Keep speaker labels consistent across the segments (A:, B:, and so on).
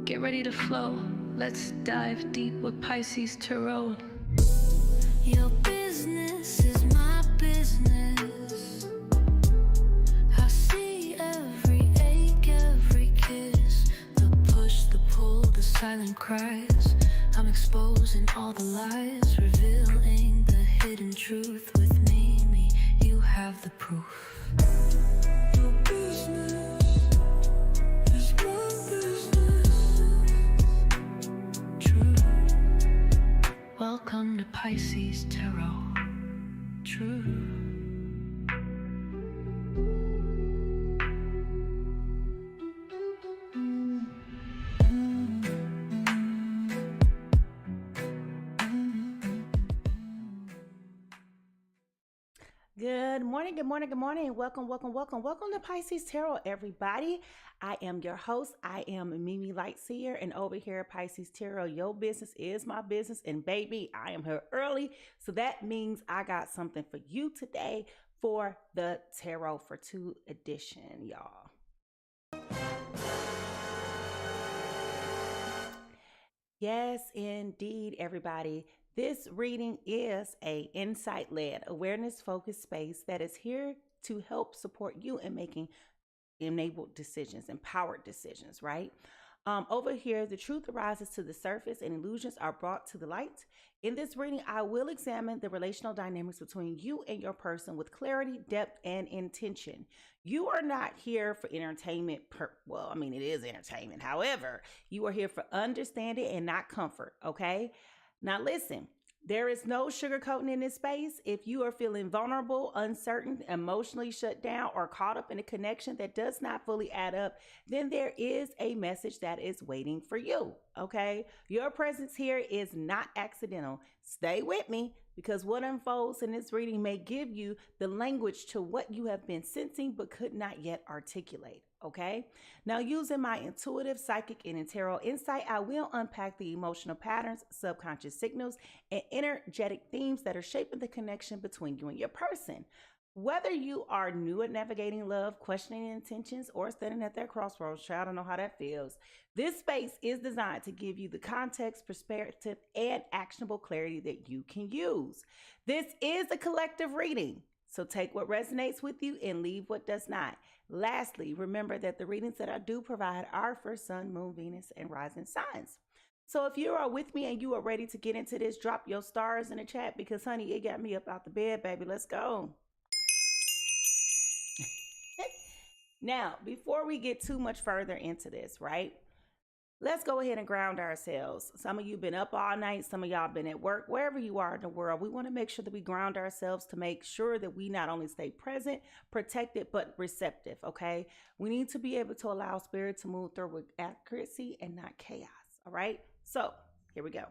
A: Get ready to flow. Let's dive deep with Pisces Tarot.
B: Your business is my business. I see every ache, every kiss, the push, the pull, the silent cries. I'm exposing all the lies, revealing the hidden truth. With me, you have the proof. Your business is my business. True. Welcome to Pisces Tarot. True.
C: Good morning, good morning, good morning. Welcome to Pisces Tarot, everybody. I am your host. I am Mimi Lightseer, and over here at Pisces Tarot, your business is my business. And baby, I am here early, so that means I got something for you today for the Tarot for Two edition, y'all. Yes, indeed, everybody. This reading is a insight-led, awareness-focused space that is here to help support you in making enabled decisions, empowered decisions, right? Over here, the truth arises to the surface and illusions are brought to the light. In this reading, I will examine the relational dynamics between you and your person with clarity, depth, and intention. You are not here for entertainment. Well, I mean, it is entertainment. However, you are here for understanding and not comfort, okay? Now listen, there is no sugarcoating in this space. If you are feeling vulnerable, uncertain, emotionally shut down, or caught up in a connection that does not fully add up, then there is a message that is waiting for you, okay? Your presence here is not accidental. Stay with me, because what unfolds in this reading may give you the language to what you have been sensing but could not yet articulate, okay? Now, using my intuitive, psychic, and tarot insight, I will unpack the emotional patterns, subconscious signals, and energetic themes that are shaping the connection between you and your person. Whether you are new at navigating love, questioning intentions, or standing at that crossroads, child, I don't know how that feels. This space is designed to give you the context, perspective, and actionable clarity that you can use. This is a collective reading, so take what resonates with you and leave what does not. Lastly, remember that the readings that I do provide are for Sun, Moon, Venus, and rising signs. So if you are with me and you are ready to get into this, drop your stars in the chat, because honey, it got me up out the bed, baby. Let's go. Now, before we get too much further into this, right? Let's go ahead and ground ourselves. Some of you been up all night. Some of y'all been at work. Wherever you are in the world, we want to make sure that we ground ourselves to make sure that we not only stay present, protected, but receptive, okay? We need to be able to allow spirit to move through with accuracy and not chaos, all right? So, here we go.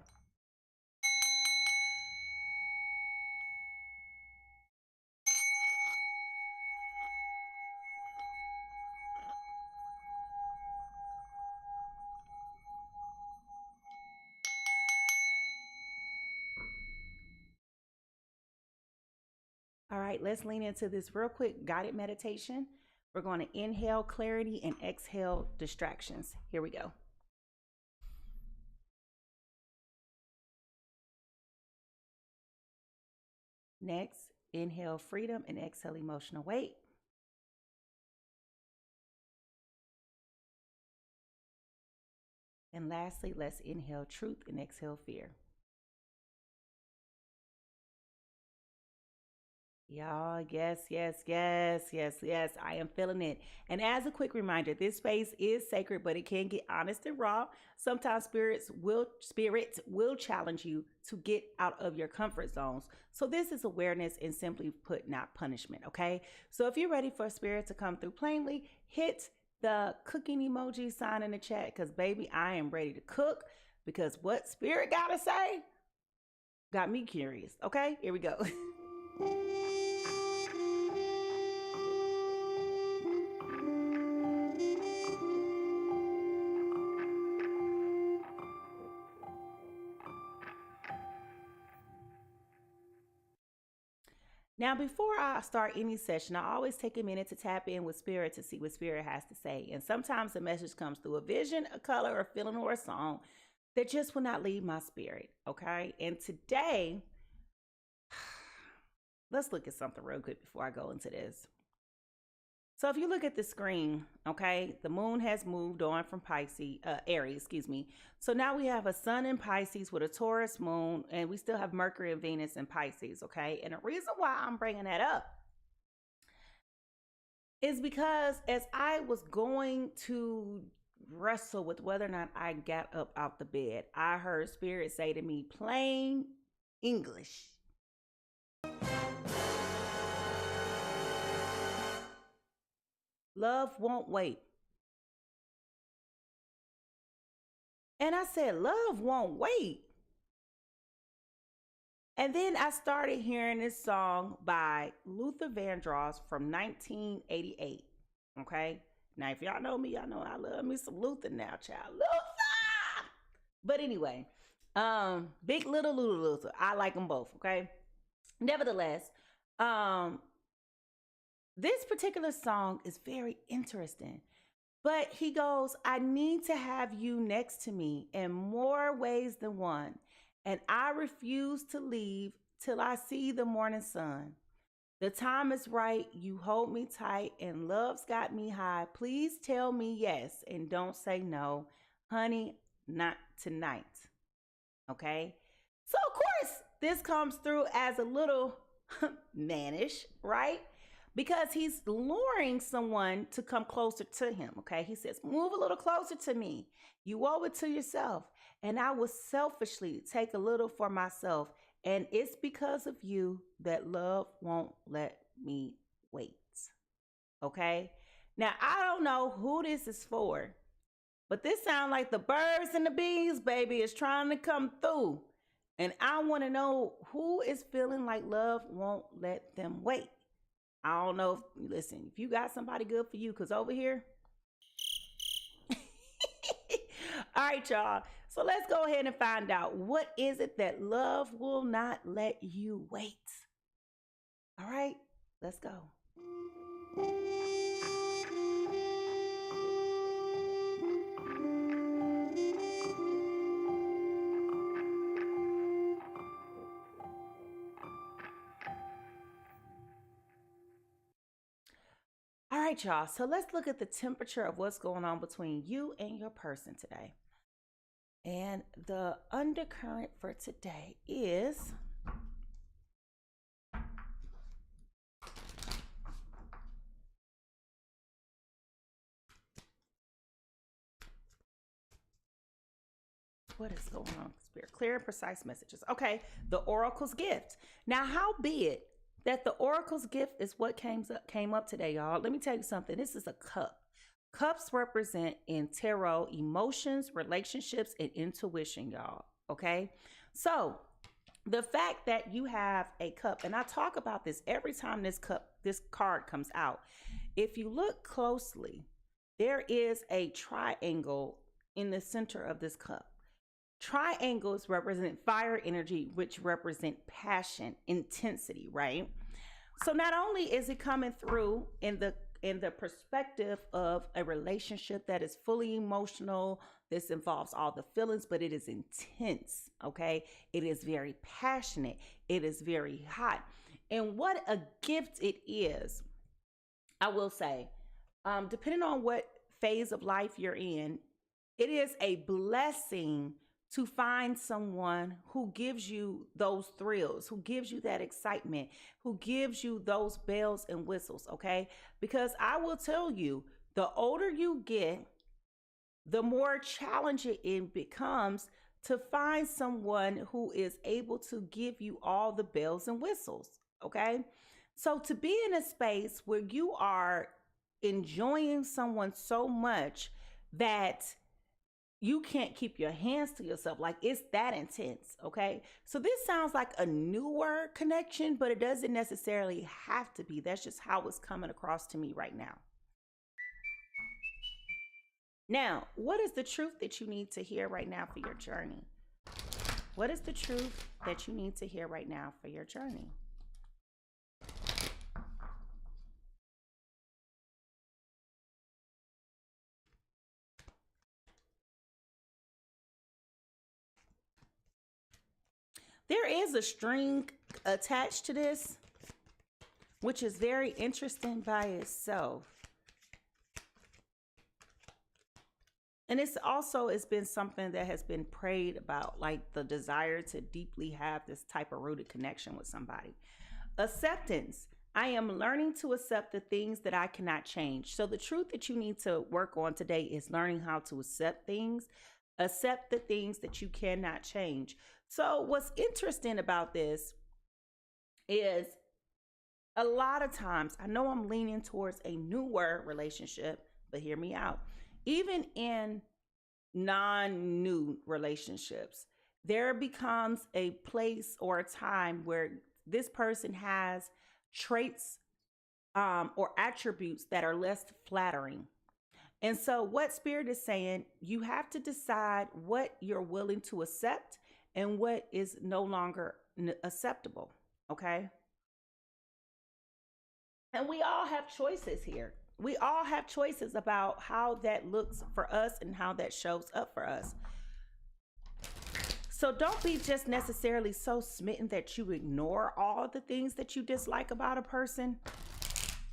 C: All right, let's lean into this real quick guided meditation. We're going to inhale clarity and exhale distractions. Here we go. Next, inhale freedom and exhale emotional weight. And lastly, let's inhale truth and exhale fear. Y'all, yes. I am feeling it. And as a quick reminder, this space is sacred, but it can get honest and raw. Sometimes spirits will challenge you to get out of your comfort zones. So this is awareness and, simply put, not punishment, okay? So if you're ready for spirit to come through plainly, hit the cooking emoji sign in the chat, because baby, I am ready to cook, because what spirit gotta say got me curious. Okay, here we go. Now, before I start any session, I always take a minute to tap in with Spirit to see what Spirit has to say. And sometimes the message comes through a vision, a color, a feeling, or a song that just will not leave my spirit. Okay. And today, let's look at something real quick before I go into this. So if you look at the screen, okay, the moon has moved on from Aries, excuse me. So now we have a sun in Pisces with a Taurus moon, and we still have Mercury and Venus in Pisces, okay? And the reason why I'm bringing that up is because as I was going to wrestle with whether or not I got up out the bed, I heard Spirit say to me, plain English, love won't wait. And I said, love won't wait. And then I started hearing this song by Luther Vandross from 1988. Okay. Now, if y'all know me, y'all know I love me some Luther now, child. Luther! But anyway, Big Little Luther. I like them both. Okay. Nevertheless, this particular song is very interesting, but he goes, I need to have you next to me in more ways than one, and I refuse to leave till I see the morning sun. The time is right, you hold me tight, and love's got me high. Please tell me yes, and don't say no. Honey, not tonight. Okay? So, of course, this comes through as a little mannish, right? Because he's luring someone to come closer to him, okay? He says, move a little closer to me. You owe it to yourself. And I will selfishly take a little for myself. And it's because of you that love won't let me wait, okay? Now, I don't know who this is for, but this sounds like the birds and the bees, baby, is trying to come through. And I want to know who is feeling like love won't let them wait. I don't know if, listen, if you got somebody good for you, because over here. All right, y'all. So let's go ahead and find out, what is it that love will not let you wait? All right, let's go. All right, y'all. So let's look at the temperature of what's going on between you and your person today. And the undercurrent for today is what is going on, Spirit? Clear and precise messages. Okay, the oracle's gift. Now, how be it that the oracle's gift is what came up today, y'all? Let me tell you something. This is a cup. Cups represent in tarot emotions, relationships, and intuition, y'all. Okay, so the fact that you have a cup, and I talk about this every time this card comes out. If you look closely, there is a triangle in the center of this cup. Triangles represent fire energy, which represent passion, intensity, right? So not only is it coming through in the perspective of a relationship that is fully emotional, this involves all the feelings, but it is intense, okay? It is very passionate. It is very hot. And what a gift it is, I will say, depending on what phase of life you're in, it is a blessing to find someone who gives you those thrills, who gives you that excitement, who gives you those bells and whistles, okay? Because I will tell you, the older you get, the more challenging it becomes to find someone who is able to give you all the bells and whistles, okay? So to be in a space where you are enjoying someone so much that you can't keep your hands to yourself, like it's that intense, okay? So this sounds like a newer connection, but it doesn't necessarily have to be. That's just how it's coming across to me right now. Now, what is the truth that you need to hear right now for your journey? What is the truth that you need to hear right now for your journey? There is a string attached to this, which is very interesting by itself. And it's been something that has been prayed about, like the desire to deeply have this type of rooted connection with somebody. Acceptance. I am learning to accept the things that I cannot change. So the truth that you need to work on today is learning how to accept things. Accept the things that you cannot change. So what's interesting about this is a lot of times, I know I'm leaning towards a newer relationship, but hear me out. Even in non-new relationships, there becomes a place or a time where this person has traits or attributes that are less flattering. And so what Spirit is saying, you have to decide what you're willing to accept and what is no longer acceptable, okay? And we all have choices here. We all have choices about how that looks for us and how that shows up for us. So don't be just necessarily so smitten that you ignore all the things that you dislike about a person,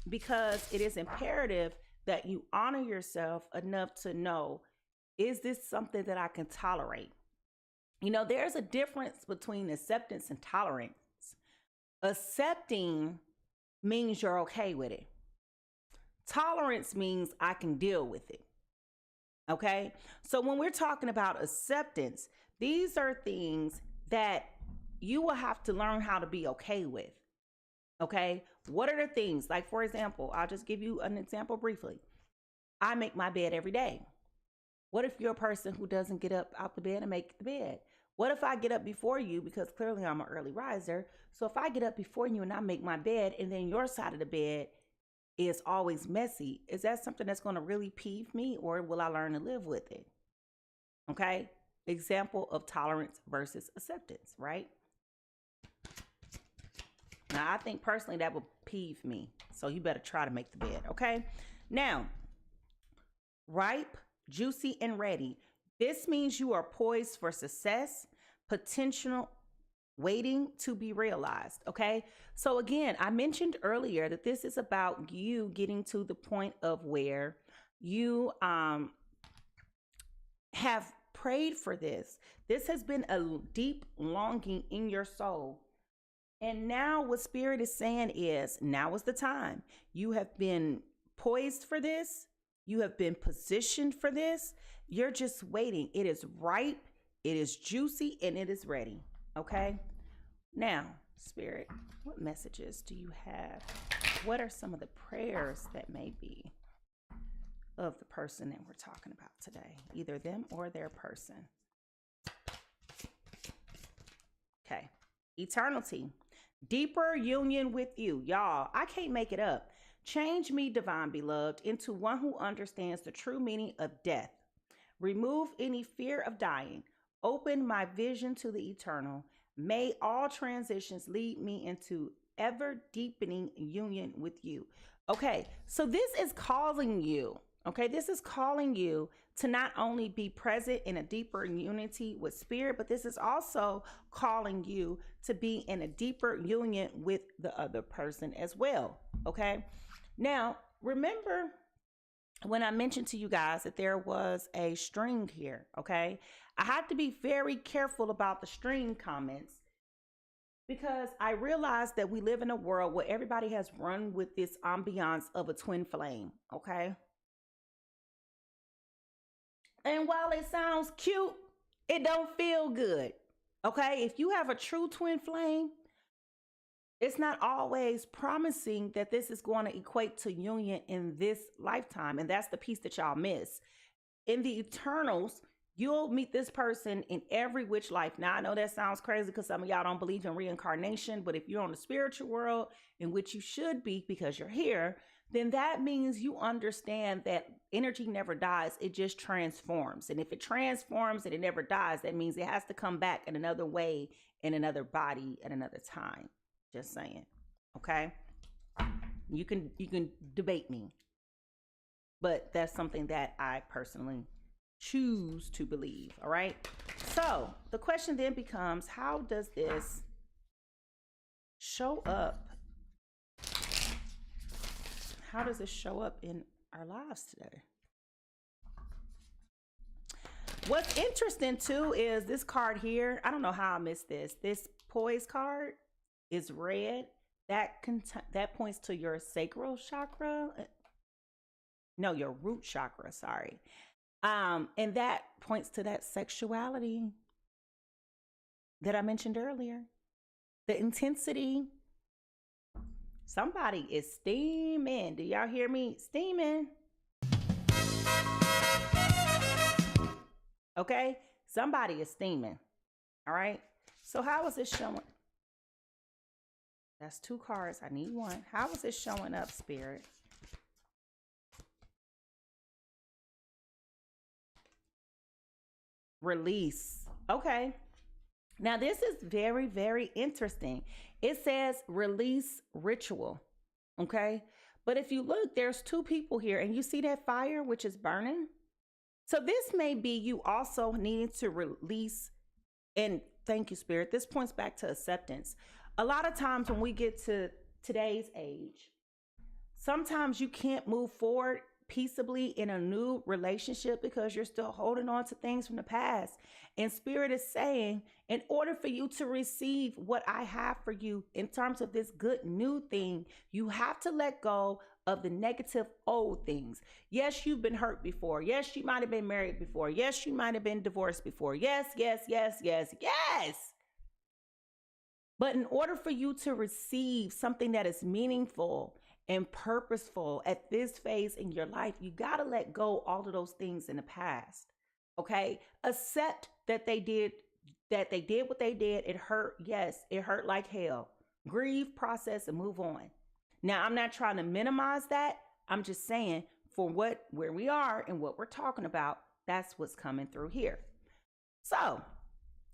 C: because it is imperative that you honor yourself enough to know, is this something that I can tolerate? You know, there's a difference between acceptance and tolerance. Accepting means you're okay with it. Tolerance means I can deal with it. Okay? So when we're talking about acceptance, these are things that you will have to learn how to be okay with. Okay? What are the things? Like, for example, I'll just give you an example briefly. I make my bed every day. What if you're a person who doesn't get up out the bed and make the bed? What if I get up before you, because clearly I'm an early riser? So if I get up before you and I make my bed, and then your side of the bed is always messy, is that something that's going to really peeve me, or will I learn to live with it? Okay? Example of tolerance versus acceptance, right? Now, I think personally that will peeve me. So you better try to make the bed, okay? Now, ripe, juicy, and ready. This means you are poised for success, potential waiting to be realized, okay? So again, I mentioned earlier that this is about you getting to the point of where you have prayed for this. This has been a deep longing in your soul. And now what Spirit is saying is, now is the time. You have been poised for this. You have been positioned for this. You're just waiting. It is ripe, it is juicy, and it is ready. Okay? Now, Spirit, what messages do you have? What are some of the prayers that may be of the person that we're talking about today? Either them or their person. Okay. Eternity. Deeper union with you. Y'all, I can't make it up. Change me, divine beloved, into one who understands the true meaning of death. Remove any fear of dying. Open my vision to the eternal. May all transitions lead me into ever deepening union with you. Okay, so this is calling you. Okay, this is calling you to not only be present in a deeper unity with Spirit, but this is also calling you to be in a deeper union with the other person as well. Okay, now remember when I mentioned to you guys that there was a string here, okay? I had to be very careful about the string comments, because I realized that we live in a world where everybody has run with this ambiance of a twin flame, okay? And while it sounds cute, it don't feel good, okay? If you have a true twin flame, it's not always promising that this is going to equate to union in this lifetime. And that's the piece that y'all miss. In the eternals, you'll meet this person in every which life. Now, I know that sounds crazy because some of y'all don't believe in reincarnation, but if you're on the spiritual world, in which you should be because you're here, then that means you understand that energy never dies. It just transforms. And if it transforms and it never dies, that means it has to come back in another way, in another body, at another time. Just saying, okay? You can debate me, but that's something that I personally choose to believe, all right? So the question then becomes, how does this show up? How does it show up in our lives today? What's interesting too is this card here. I don't know how I missed this. This poise card is red. That points to your sacral chakra. No, your root chakra, sorry. And that points to that sexuality that I mentioned earlier. The intensity. Somebody is steaming. Do y'all hear me? Steaming. Okay? Somebody is steaming. All right? So how is this showing? That's 2 cards. I need 1. How is this showing up, Spirit? Release. Okay. Now this is very, very interesting. It says release ritual. Okay. But if you look, there's 2 people here and you see that fire, which is burning. So this may be you also needing to release. And thank you, Spirit. This points back to acceptance. A lot of times when we get to today's age, sometimes you can't move forward peaceably in a new relationship because you're still holding on to things from the past. And Spirit is saying, in order for you to receive what I have for you in terms of this good new thing, you have to let go of the negative old things. Yes, you've been hurt before. Yes, you might have been married before. Yes, you might have been divorced before. Yes, yes, yes, yes, yes. But in order for you to receive something that is meaningful and purposeful at this phase in your life, you got to let go all of those things in the past. Okay? Accept that they did what they did. It hurt. Yes, it hurt like hell. Grieve, process, and move on. Now, I'm not trying to minimize that. I'm just saying for where we are and what we're talking about, that's what's coming through here. So,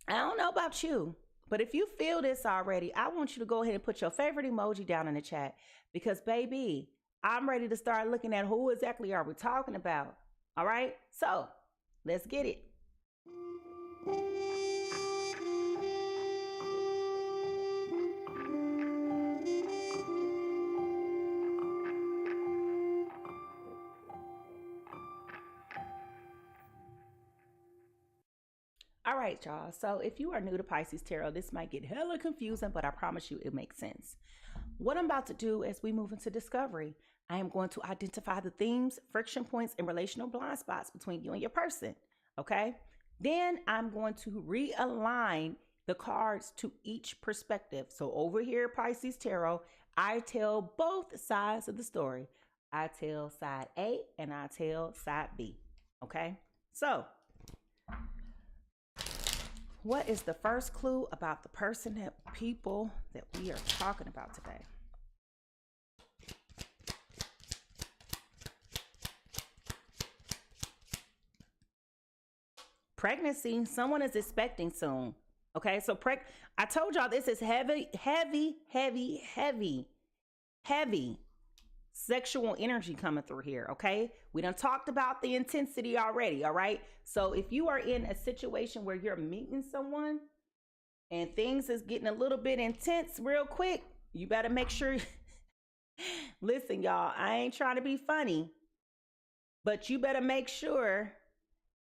C: I don't know about you, but if you feel this already, I want you to go ahead and put your favorite emoji down in the chat because, baby, I'm ready to start looking at who exactly are we talking about. All right? So, let's get it. All right, y'all. So if you are new to Pisces Tarot, this might get hella confusing, but I promise you it makes sense. What I'm about to do as we move into discovery, I am going to identify the themes, friction points, and relational blind spots between you and your person. Okay? Then I'm going to realign the cards to each perspective. So over here, Pisces Tarot, I tell both sides of the story. I tell side A and I tell side B. Okay? So, what is the first clue about the person people that we are talking about today? Pregnancy. Someone is expecting soon. Okay, so I told y'all this is heavy sexual energy coming through here. Okay, we done talked about the intensity already. All right, so if you are in a situation where you're meeting someone and things is getting a little bit intense real quick, you better make sure. Listen, y'all, I ain't trying to be funny, but you better make sure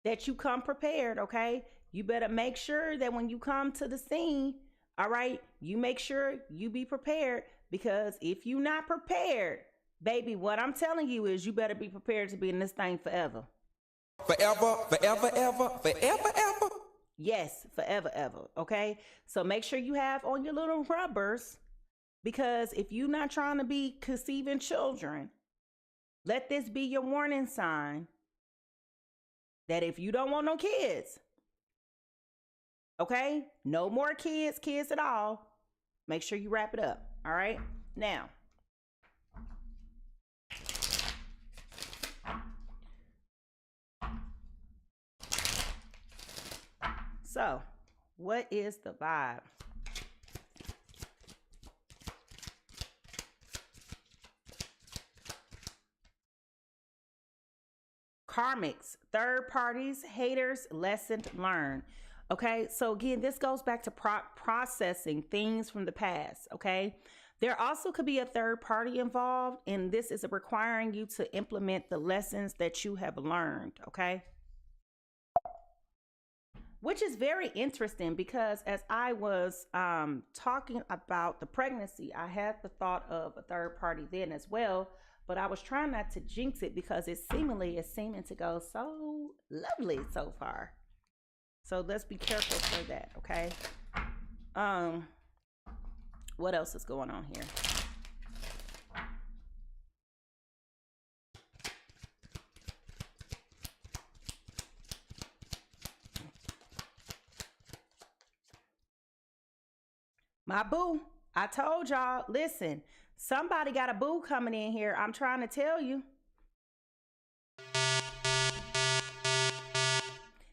C: that you come prepared. Okay, you better make sure that when you come to the scene, all right, you make sure you be prepared, because if you not prepared, baby, what I'm telling you is you better be prepared to be in this thing forever.
D: Forever, forever, ever, forever, ever.
C: Yes, forever, ever. Okay, so make sure you have on your little rubbers, because if you're not trying to be conceiving children, let this be your warning sign that if you don't want no kids, okay, no more kids at all, make sure you wrap it up. All right, now, so what is the vibe? Karmics, third parties, haters, lesson learned. Okay, so again, this goes back to processing things from the past. Okay, there also could be a third party involved, and this is requiring you to implement the lessons that you have learned. Okay, which is very interesting because as I was talking about the pregnancy, I had the thought of a third party then as well, but I was trying not to jinx it because it seemingly is seeming to go so lovely so far. So let's be careful for that, okay? What else is going on here? My boo, I told y'all, listen, somebody got a boo coming in here. I'm trying to tell you.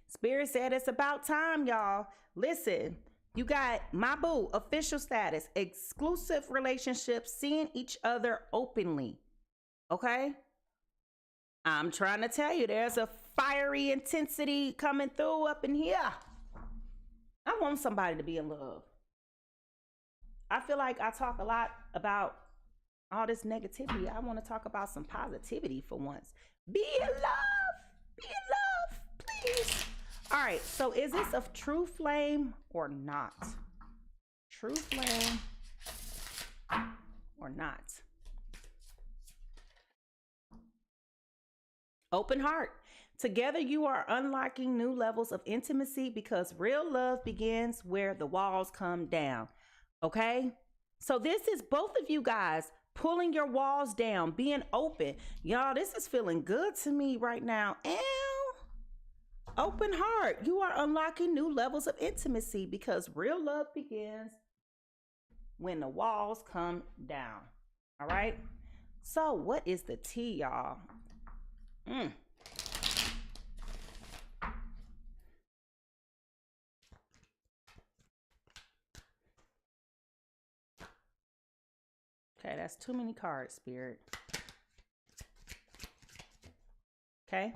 C: Spirit said it's about time, y'all. Listen, you got my boo, official status, exclusive relationship, seeing each other openly. Okay? I'm trying to tell you, there's a fiery intensity coming through up in here. I want somebody to be in love. I feel like I talk a lot about all this negativity. I want to talk about some positivity for once. Be in love. Be in love, please. All right, so is this a true flame or not? True flame or not? Open heart. Together you are unlocking new levels of intimacy because real love begins where the walls come down. Okay? So this is both of you guys pulling your walls down, being open. Y'all, this is feeling good to me right now. Open heart. You are unlocking new levels of intimacy because real love begins when the walls come down. All right? So what is the tea, y'all? Okay, that's too many cards, Spirit. Okay?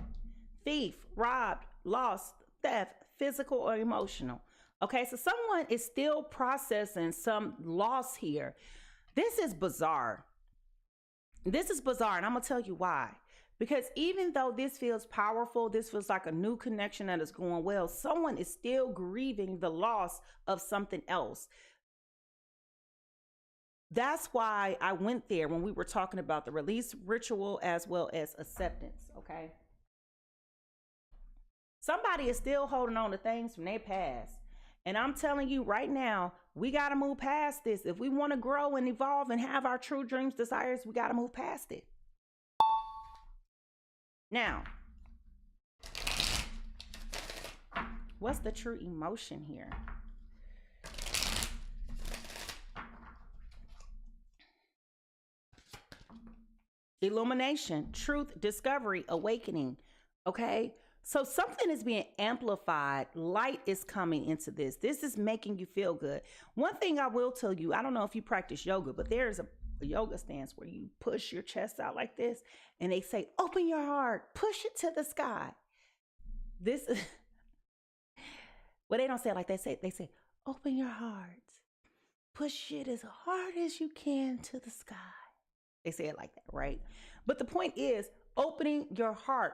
C: Thief, robbed, lost, theft, physical or emotional. Okay, so someone is still processing some loss here. This is bizarre. This is bizarre, and I'm going to tell you why. Because even though this feels powerful, this feels like a new connection that is going well, someone is still grieving the loss of something else. That's why I went there when we were talking about the release ritual as well as acceptance, okay? Somebody is still holding on to things from their past. And I'm telling you right now, we got to move past this. If we want to grow and evolve and have our true dreams, desires, we got to move past it. Now, what's the true emotion here? Illumination, truth, discovery, awakening. Okay? So something is being amplified. Light is coming into this. This is making you feel good. One thing I will tell you, I don't know if you practice yoga, but there's a yoga stance where you push your chest out like this and they say, open your heart, push it to the sky. This is, well, they don't say it like they say, open your heart, push it as hard as you can to the sky. They say it like that, right? But the point is opening your heart,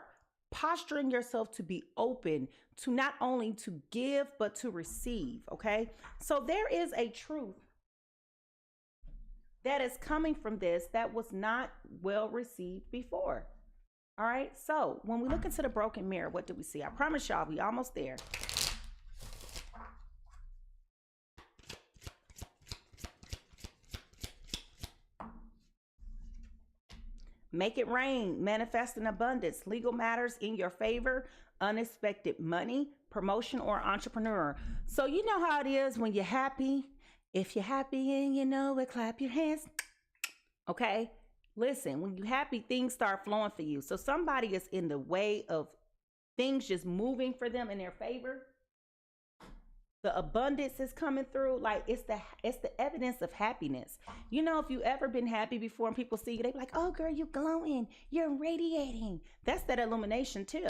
C: posturing yourself to be open to not only to give, but to receive, okay? So there is a truth that is coming from this that was not well received before. All right, so when we look into the broken mirror, what do we see? I promise y'all, we almost there. Make it rain, manifest in abundance, legal matters in your favor, unexpected money, promotion, or entrepreneur. So you know how it is when you're happy. If you're happy and you know it, clap your hands. Okay? Listen, when you're happy, things start flowing for you. So somebody is in the way of things just moving for them in their favor. The abundance is coming through. Like it's the evidence of happiness. You know, if you ever been happy before and people see you, they be like, oh girl, you glowing, you're radiating. That's that illumination too.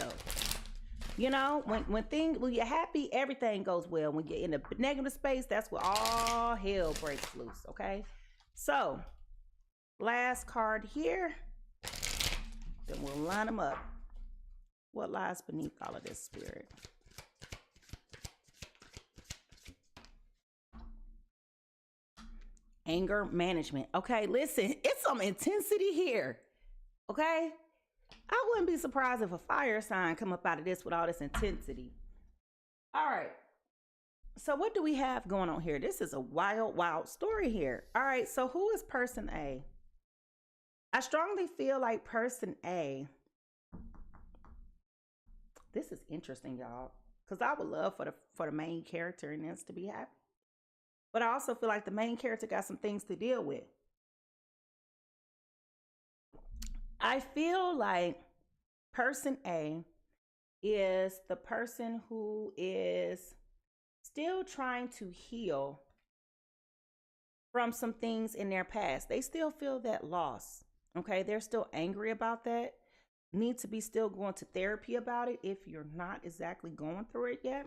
C: You know, when you're happy, everything goes well. When you're in a negative space, that's where all hell breaks loose. Okay, so last card here, then we'll line them up. What lies beneath all of this, Spirit? Anger management. Okay, listen, it's some intensity here. Okay, I wouldn't be surprised if a fire sign come up out of this with all this intensity. All right, so what do we have going on here? This is a wild story here. All right, so who is person A? I strongly feel like person A. This is interesting, y'all, because I would love for the main character in this to be happy. But I also feel like the main character got some things to deal with. I feel like person A is the person who is still trying to heal from some things in their past. They still feel that loss. Okay, they're still angry about that. Need to be still going to therapy about it if you're not exactly going through it yet.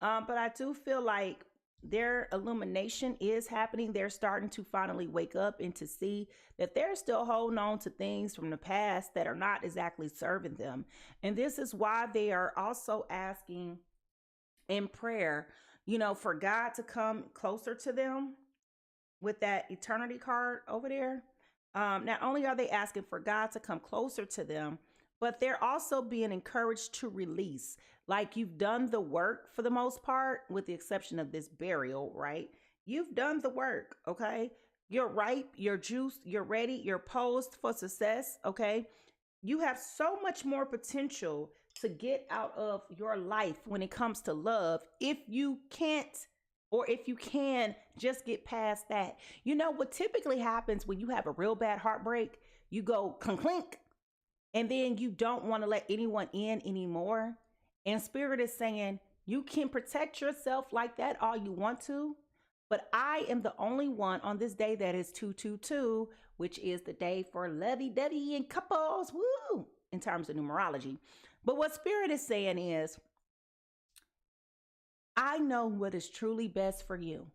C: But I do feel like their illumination is happening. They're starting to finally wake up and to see that they're still holding on to things from the past that are not exactly serving them. And this is why they are also asking in prayer, you know, for God to come closer to them with that eternity card over there. Not only are they asking for God to come closer to them, but they're also being encouraged to release. Like, you've done the work for the most part, with the exception of this burial, right? You've done the work, okay? You're ripe, you're juiced, you're ready, you're posed for success, okay? You have so much more potential to get out of your life when it comes to love if you can't, or if you can, just get past that. You know what typically happens when you have a real bad heartbreak? You go clink, and then you don't want to let anyone in anymore. And Spirit is saying, you can protect yourself like that all you want to, but I am the only one on this day that is 222, which is the day for lovey-dovey and couples, woo, in terms of numerology. But what Spirit is saying is, I know what is truly best for you.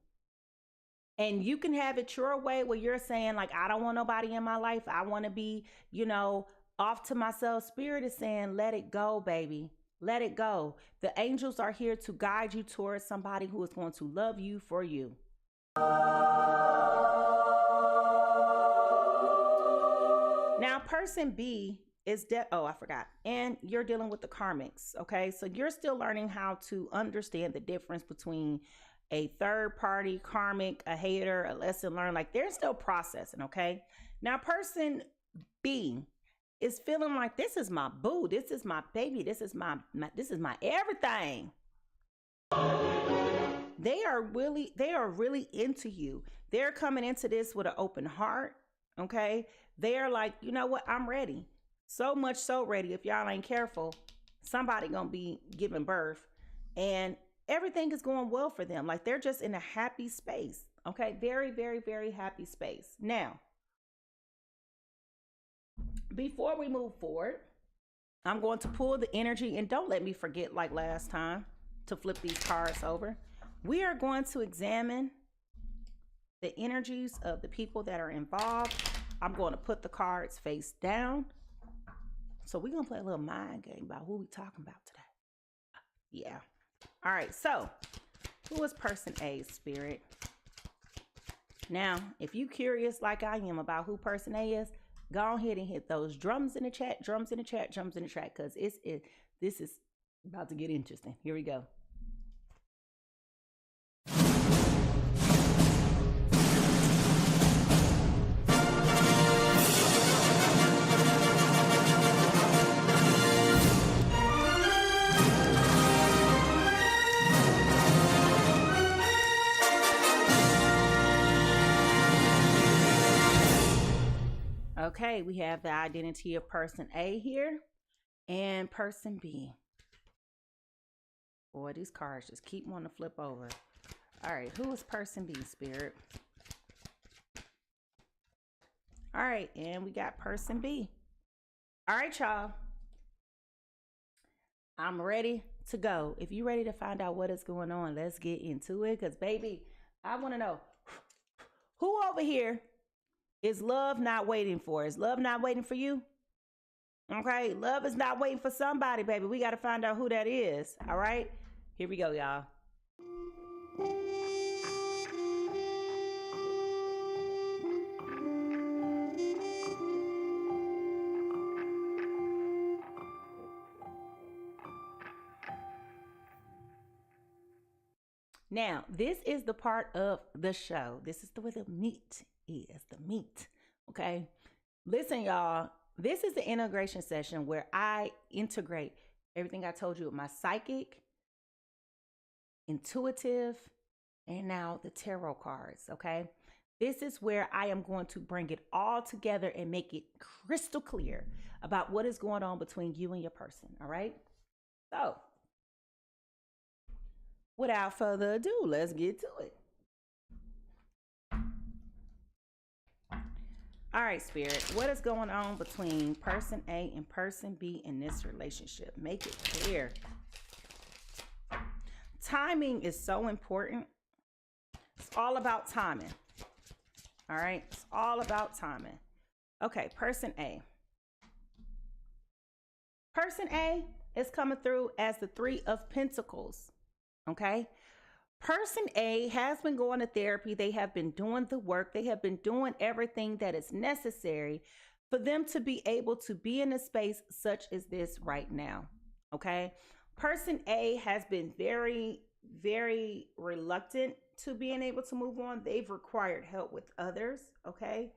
C: And you can have it your way where you're saying, like, I don't want nobody in my life. I want to be, you know, off to myself. Spirit is saying, let it go, baby. Let it go. The angels are here to guide you towards somebody who is going to love you for you. Now, person B is I forgot. And you're dealing with the karmics. Okay. So you're still learning how to understand the difference between a third party, karmic, a hater, a lesson learned. Like, they're still processing. Okay. Now, person B is feeling like, this is my boo, this is my baby, this is my everything. They are really into you. They're coming into this with an open heart. Okay, they're like, you know what, I'm ready. So much so ready, if y'all ain't careful, somebody gonna be giving birth, and everything is going well for them. Like, they're just in a happy space. Okay, very, very, very happy space. Now, before we move forward, I'm going to pull the energy, and don't let me forget, like last time, to flip these cards over. We are going to examine the energies of the people that are involved. I'm going to put the cards face down. So we're going to play a little mind game about who we talking about today. Yeah. All right. So who is person A, Spirit? Now, if you curious like I am about who person A is, go ahead and hit those drums in the chat, because this is about to get interesting. Here we go. Okay, we have the identity of person A here and person B. Boy, these cards just keep wanting to flip over. All right, who is person B, Spirit? All right, and we got person B. All right, y'all. I'm ready to go. If you're ready to find out what is going on, let's get into it. Because, baby, I want to know who over here is love not waiting for? Is love not waiting for you? Okay, love is not waiting for somebody, baby. We got to find out who that is. All right, here we go, y'all. Now, this is the part of the show. This is where the meat is, the meat. Okay. Listen, y'all, this is the integration session where I integrate everything I told you with my psychic, intuitive, and now the tarot cards. Okay. This is where I am going to bring it all together and make it crystal clear about what is going on between you and your person. All right. So, without further ado, let's get to it. All right, Spirit, what is going on between person A and person B in this relationship? Make it clear. Timing is so important. It's all about timing. All right, it's all about timing. Okay, person A. Person A is coming through as the Three of Pentacles. Okay. Person A has been going to therapy. They have been doing the work. They have been doing everything that is necessary for them to be able to be in a space such as this right now. Okay. Person A has been very, very reluctant to being able to move on. They've required help with others. Okay.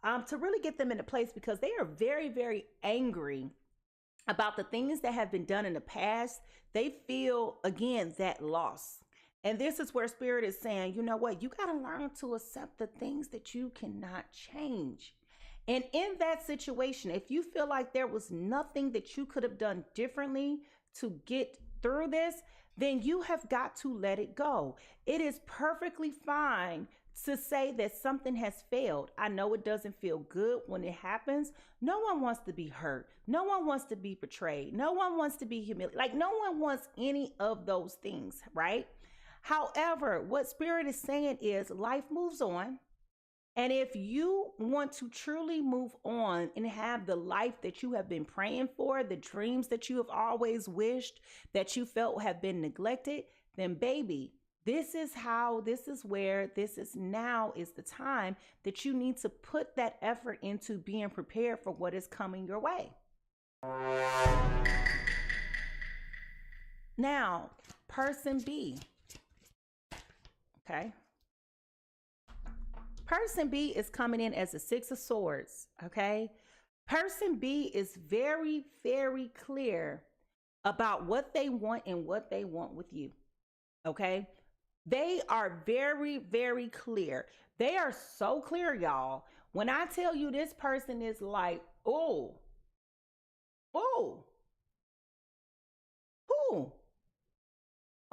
C: To really get them into place because they are very, very angry about the things that have been done in the past. They feel, again, that loss. And this is where Spirit is saying, you know what? You got to learn to accept the things that you cannot change. And in that situation, if you feel like there was nothing that you could have done differently to get through this, then you have got to let it go. It is perfectly fine to say that something has failed. I know it doesn't feel good when it happens. No one wants to be hurt. No one wants to be betrayed. No one wants to be humiliated. Like, no one wants any of those things, right? However, what Spirit is saying is life moves on. And if you want to truly move on and have the life that you have been praying for, the dreams that you have always wished that you felt have been neglected, then baby, this is where this is now is the time that you need to put that effort into being prepared for what is coming your way. Now, person B. Okay. Person B is coming in as a Six of Swords. Okay. Person B is very, very clear about what they want and what they want with you. Okay. They are very, very clear. They are so clear, y'all. When I tell you this person is like, oh,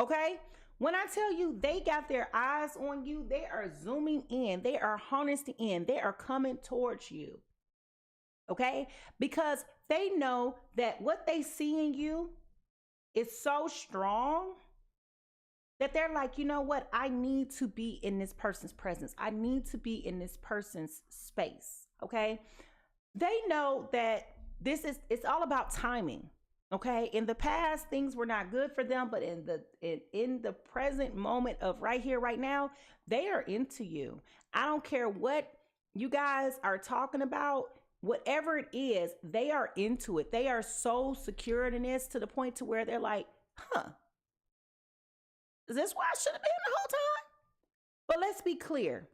C: okay. When I tell you they got their eyes on you, they are zooming in. They are harnessing in. They are coming towards you. Okay. Because they know that what they see in you is so strong that they're like, you know what? I need to be in this person's presence. I need to be in this person's space. Okay. They know that it's all about timing. Okay. In the past, things were not good for them, but in the present moment of right here, right now, they are into you. I don't care what you guys are talking about, whatever it is, they are into it. They are so secured in this to the point to where they're like, huh, is this where I should have been the whole time? But let's be clear.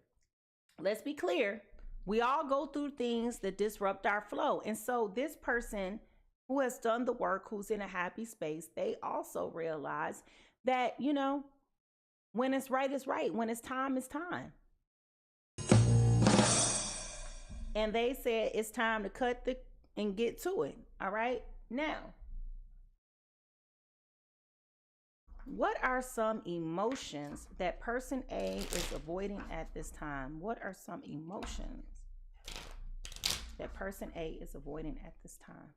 C: Let's be clear. We all go through things that disrupt our flow. And so this person who has done the work, who's in a happy space, they also realize that, you know, when it's right, it's right. When it's time, it's time. And they said it's time to cut and get to it. All right. Now, what are some emotions that person A is avoiding at this time? What are some emotions that person A is avoiding at this time?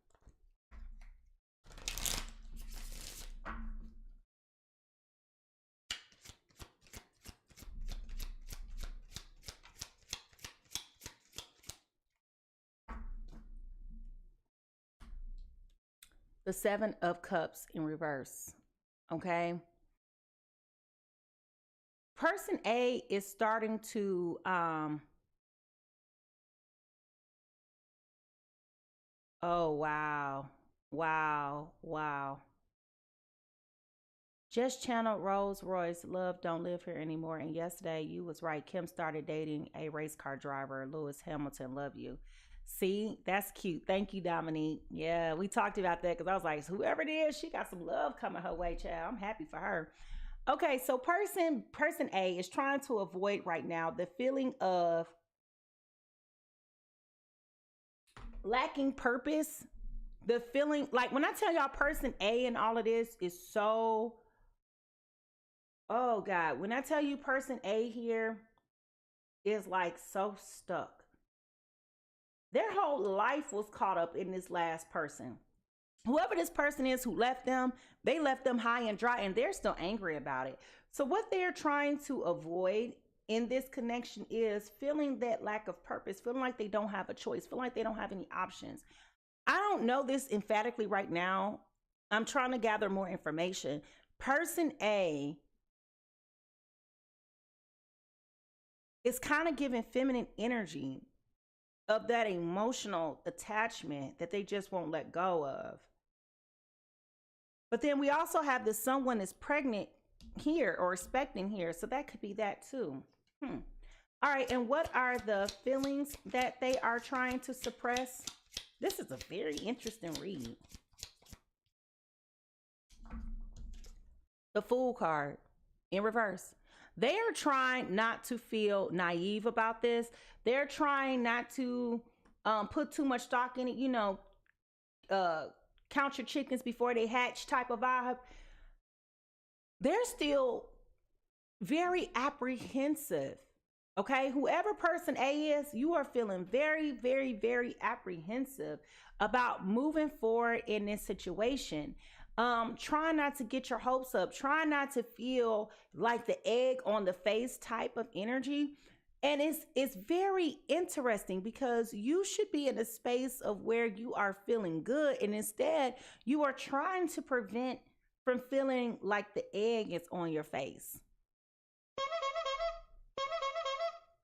C: the Seven of Cups in reverse. Okay. Person A is starting to oh wow. Wow. Just channeled Rolls Royce. Love don't live here anymore. And yesterday you was right. Kim started dating a race car driver. Lewis Hamilton. Love you. See, that's cute. Thank you, Dominique. Yeah, we talked about that because I was like, whoever it is, she got some love coming her way, child. I'm happy for her. Okay, so person A is trying to avoid right now the feeling of lacking purpose. The feeling, like when I tell y'all person A and all of this is so, oh God, when I tell you person A here is like so stuck. Their whole life was caught up in this last person. Whoever this person is who left them, they left them high and dry and they're still angry about it. So what they're trying to avoid in this connection is feeling that lack of purpose, feeling like they don't have a choice, feeling like they don't have any options. I don't know this emphatically right now. I'm trying to gather more information. Person A is kind of giving feminine energy of that emotional attachment that they just won't let go of. But then we also have this someone is pregnant here or expecting here. So that could be that too. All right. And what are the feelings that they are trying to suppress? This is a very interesting read. The Fool card in reverse. They are trying not to feel naive about this. They're trying not to put too much stock in it, you know, count your chickens before they hatch type of vibe. They're still very apprehensive. Okay, whoever person A is, you are feeling very apprehensive about moving forward in this situation. Try not to get your hopes up. Try not to feel like the egg on the face type of energy. And it's very interesting because you should be in a space of where you are feeling good. And instead, you are trying to prevent from feeling like the egg is on your face.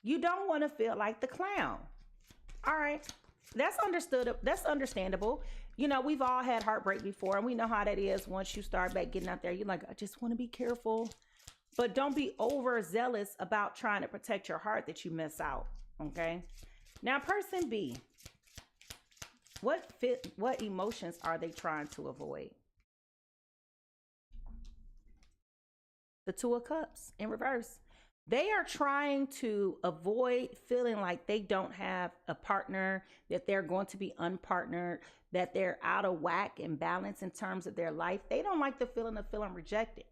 C: You don't want to feel like the clown. All right. That's understood. That's understandable. You know, we've all had heartbreak before and we know how that is. Once you start back getting out there, you're like, I just want to be careful. But don't be overzealous about trying to protect your heart that you miss out. Okay. Now, person B, what emotions are they trying to avoid? The Two of Cups in reverse. They are trying to avoid feeling like they don't have a partner, that they're going to be unpartnered, that they're out of whack and balance in terms of their life. They don't like the feeling of feeling rejected.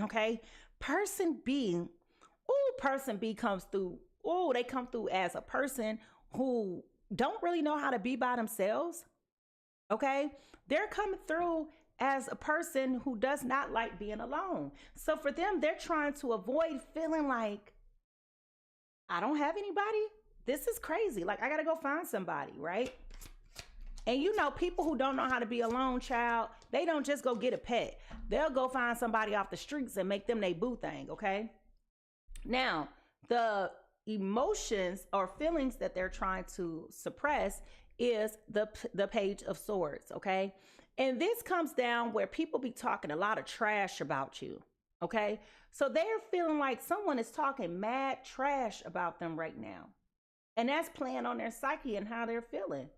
C: Okay. Person B, person B comes through. They come through as a person who don't really know how to be by themselves. Okay. They're coming through as a person who does not like being alone. So for them, they're trying to avoid feeling like, I don't have anybody. This is crazy. Like, I got to go find somebody, right? And you know, people who don't know how to be alone, child, they don't just go get a pet. They'll go find somebody off the streets and make them they boo thing, okay? Now, the emotions or feelings that they're trying to suppress is the Page of Swords, okay? And this comes down where people be talking a lot of trash about you, okay? So they're feeling like someone is talking mad trash about them right now. And that's playing on their psyche and how they're feeling.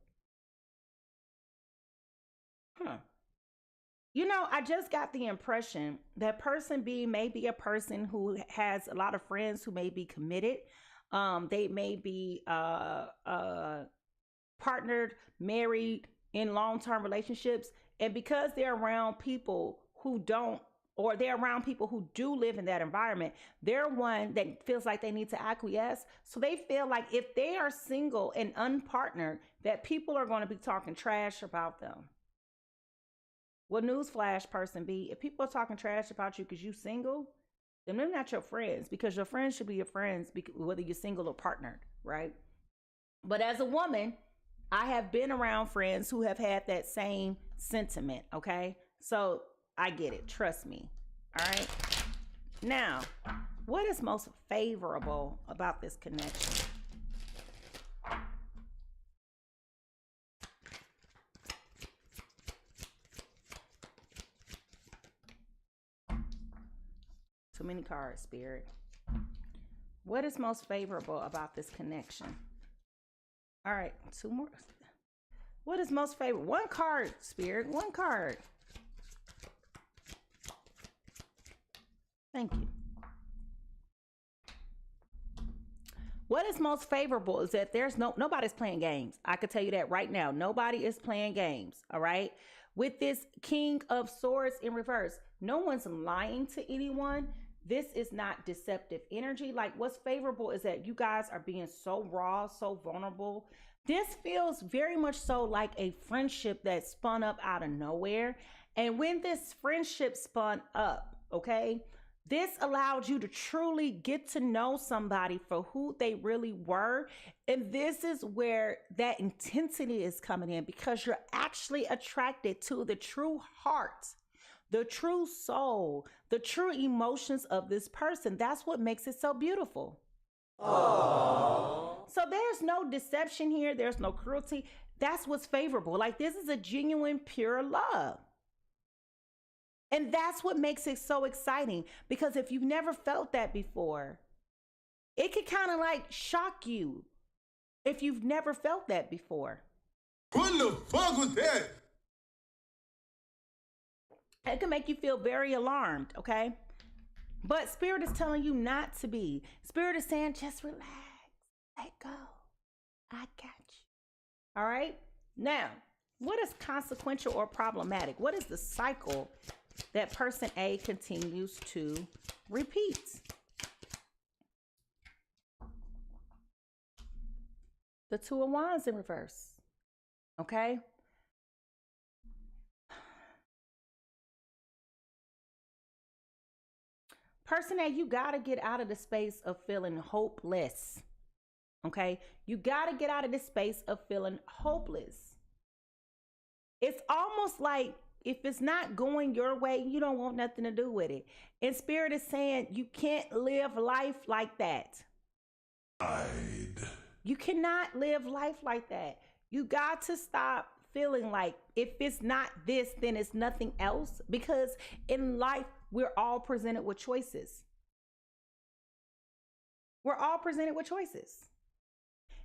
C: You know, I just got the impression that person B may be a person who has a lot of friends who may be committed. They may be partnered, married, in long-term relationships. And because they're around people who don't, or they're around people who do live in that environment, they're one that feels like they need to acquiesce. So they feel like if they are single and unpartnered, that people are going to be talking trash about them. Well, newsflash, person B, if people are talking trash about you because you're single, then they're not your friends, because your friends should be your friends whether you're single or partnered, right? But as a woman, I have been around friends who have had that same sentiment, okay? So I get it, trust me, all right? Now, what is most favorable about this connection? Too many cards, Spirit. What is most favorable about this connection? All right, 2 more. What is most favorable? 1 card, Spirit, 1 card. Thank you. What is most favorable is that there's nobody's playing games. I could tell you that right now. Nobody is playing games, all right? With this King of Swords in reverse, no one's lying to anyone. This is not deceptive energy. Like, what's favorable is that you guys are being so raw, so vulnerable. This feels very much so like a friendship that spun up out of nowhere. And when this friendship spun up, okay, this allowed you to truly get to know somebody for who they really were. And this is where that intensity is coming in, because you're actually attracted to the true heart, the true soul, the true emotions of this person. That's what makes it so beautiful. Aww. So there's no deception here. There's no cruelty. That's what's favorable. Like, this is a genuine, pure love. And that's what makes it so exciting, because if you've never felt that before, it could kind of like shock you if you've never felt that before.
E: What the fuck was that?
C: It can make you feel very alarmed, okay? But Spirit is telling you not to be. Spirit is saying, just relax, let go. I got you. All right? Now, what is consequential or problematic? What is the cycle that person A continues to repeat? The 2 of Wands in reverse. Okay? Person A, you got to get out of the space of feeling hopeless. Okay? You got to get out of the space of feeling hopeless. It's almost like if it's not going your way, you don't want nothing to do with it. And Spirit is saying you can't live life like that. You cannot live life like that. You got to stop feeling like if it's not this, then it's nothing else. Because in life, we're all presented with choices. We're all presented with choices.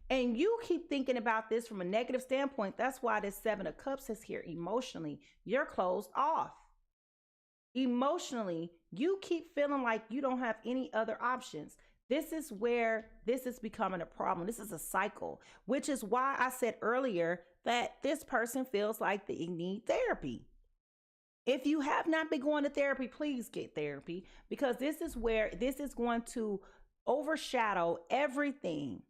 C: And you keep thinking about this from a negative standpoint. That's why this 7 of Cups is here. Emotionally, you're closed off. Emotionally, you keep feeling like you don't have any other options. This is where this is becoming a problem. This is a cycle, which is why I said earlier that this person feels like they need therapy. If you have not been going to therapy, please get therapy, because this is where this is going to overshadow everything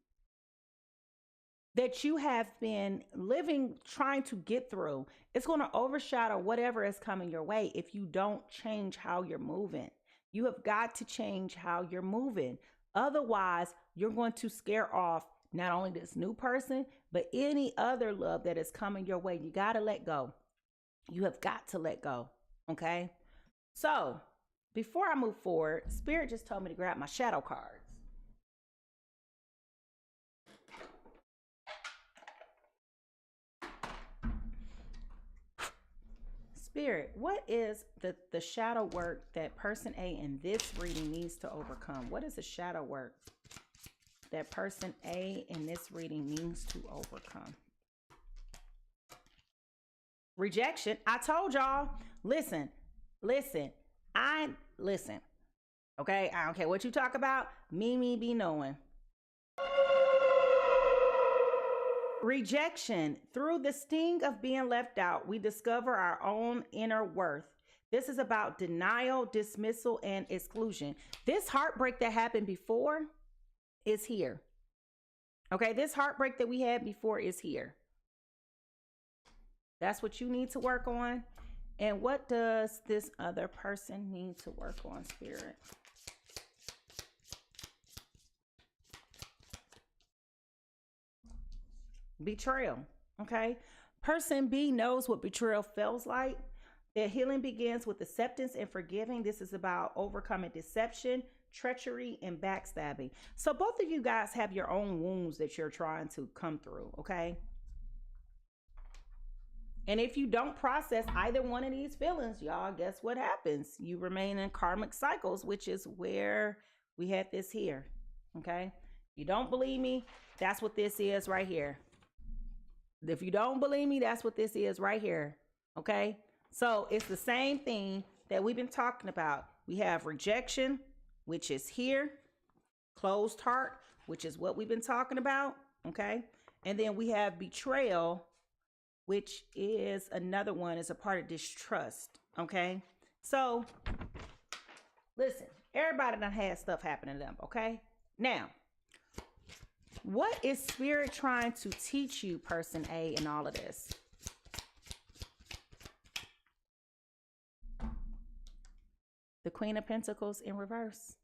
C: that you have been living, trying to get through. It's going to overshadow whatever is coming your way if you don't change how you're moving. You have got to change how you're moving. Otherwise, you're going to scare off not only this new person, but any other love that is coming your way. You got to let go. You have got to let go. Okay? So, before I move forward, Spirit just told me to grab my shadow cards. Spirit, what is the shadow work that person A in this reading needs to overcome? What is the shadow work that person A in this reading needs to overcome? Rejection. I told y'all, listen. Okay? I don't care what you talk about. Me be knowing. Rejection. Through the sting of being left out, we discover our own inner worth. This is about denial, dismissal, and exclusion. This heartbreak that happened before is here. Okay, this heartbreak that we had before is here. That's what you need to work on. And what does this other person need to work on, Spirit? Betrayal. Okay. Person B knows what betrayal feels like. Their healing begins with acceptance and forgiving. This is about overcoming deception, treachery, and backstabbing. So both of you guys have your own wounds that you're trying to come through, okay? And if you don't process either one of these feelings, y'all, guess what happens? You remain in karmic cycles, which is where we had this here, okay? You don't believe me? That's what this is right here. If you don't believe me, that's what this is right here, okay? So it's the same thing that we've been talking about. We have rejection, which is here, closed heart, which is what we've been talking about, okay? And then we have betrayal, which is another one, is a part of distrust, okay? So listen, everybody done had stuff happen to them, okay? Now, what is spirit trying to teach you, person A, in all of this? The Queen of Pentacles in reverse.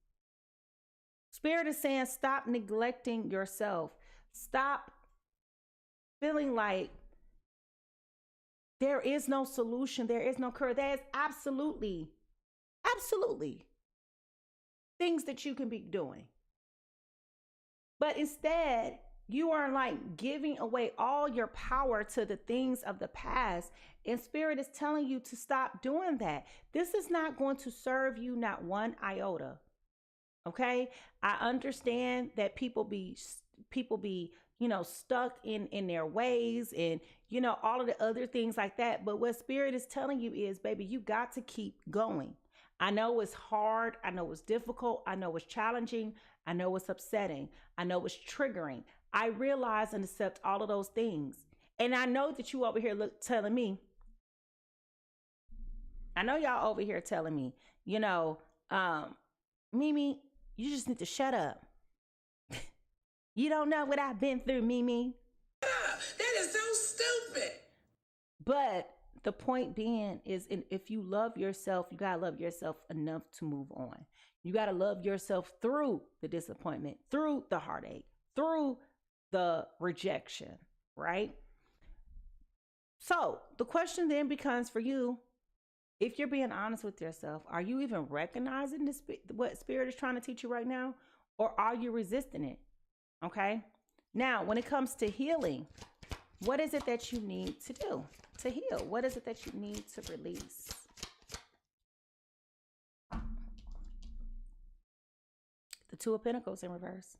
C: Spirit is saying, stop neglecting yourself. Stop feeling like there is no solution. There is no cure. There is absolutely things that you can be doing. But instead, you are like giving away all your power to the things of the past. And spirit is telling you to stop doing that. This is not going to serve you not one iota. Okay? I understand that people be, you know, stuck in their ways and, you know, all of the other things like that. But what spirit is telling you is, baby, you got to keep going. I know it's hard. I know it's difficult. I know it's challenging. I know it's upsetting. I know it's triggering. I realize and accept all of those things. And I know that you over here telling me, I know y'all over here telling me, you know, Mimi, you just need to shut up. You don't know what I've been through, Mimi.
B: That is so stupid.
C: But the point being is, if you love yourself, you got to love yourself enough to move on. You got to love yourself through the disappointment, through the heartache, through the rejection, right? So the question then becomes for you, if you're being honest with yourself, are you even recognizing what spirit is trying to teach you right now? Or are you resisting it? Okay. Now, when it comes to healing, what is it that you need to do to heal? What is it that you need to release? The Two of Pentacles in reverse.